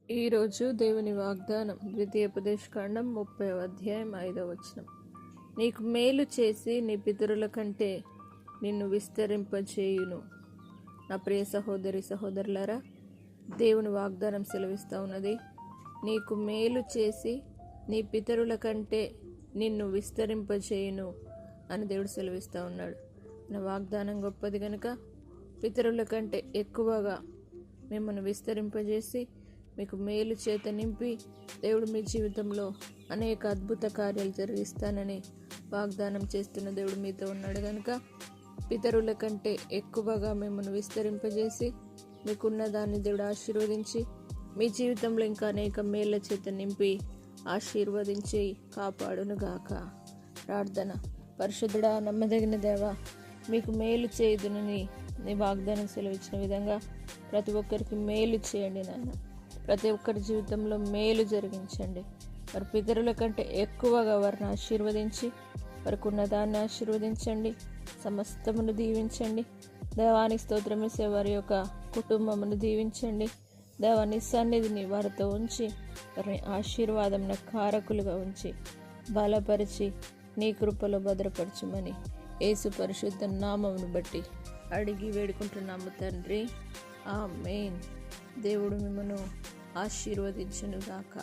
ఈరోజు దేవుని వాగ్దానం ద్వితీయోపదేశకాండం 30వ అధ్యాయం 5వ వచనం. నీకు మేలు చేసి నీ పితరుల కంటే నిన్ను విస్తరింపచేయును. నా ప్రియ సహోదరి సహోదరులారా, దేవుని వాగ్దానం సెలవిస్తూ ఉన్నది, నీకు మేలు చేసి నీ పితరుల కంటే నిన్ను విస్తరింపచేయును అని దేవుడు సెలవిస్తూ ఉన్నాడు. నా వాగ్దానం గొప్పది కనుక పితరుల కంటే ఎక్కువగా మిమ్మల్ని విస్తరింపజేసి మీకు మేలు చేత నింపి దేవుడు మీ జీవితంలో అనేక అద్భుత కార్యాలు జరిగిస్తానని వాగ్దానం చేస్తున్న దేవుడు మీతో ఉన్నాడు కనుక పితరుల కంటే ఎక్కువగా మిమ్మల్ని విస్తరింపజేసి మీకున్న దాన్ని దేవుడు ఆశీర్వదించి మీ జీవితంలో ఇంకా అనేక మేళ్ల చేత నింపి ఆశీర్వదించి కాపాడునుగాక. ప్రార్థన. పరిశుద్ధుడా, నమ్మదగిన దేవా, మీకు మేలు చేయుదునని నీ వాగ్దానం సెలవిచ్చిన విధంగా ప్రతి ఒక్కరికి మేలు చేయండి నాయన. ప్రతి ఒక్కరి జీవితంలో మేలు జరిగించండి. వారి పితరుల కంటే ఎక్కువగా వారిని ఆశీర్వదించి వారికి ఉన్న దాన్ని ఆశీర్వదించండి. సమస్తమును దీవించండి. దేవానికి స్తోత్రమేసే వారి యొక్క కుటుంబమును దీవించండి. దేవాని సన్నిధిని వారితో ఉంచి వారిని ఆశీర్వాదం కారకులుగా ఉంచి బలపరిచి నీ కృపలో భద్రపరచమని యేసు పరిశుద్ధ నామమును బట్టి అడిగి వేడుకుంటున్నాము తండ్రి. ఆమేన్. దేవుడు మిమ్మను ఆశీర్వదించునుగాక.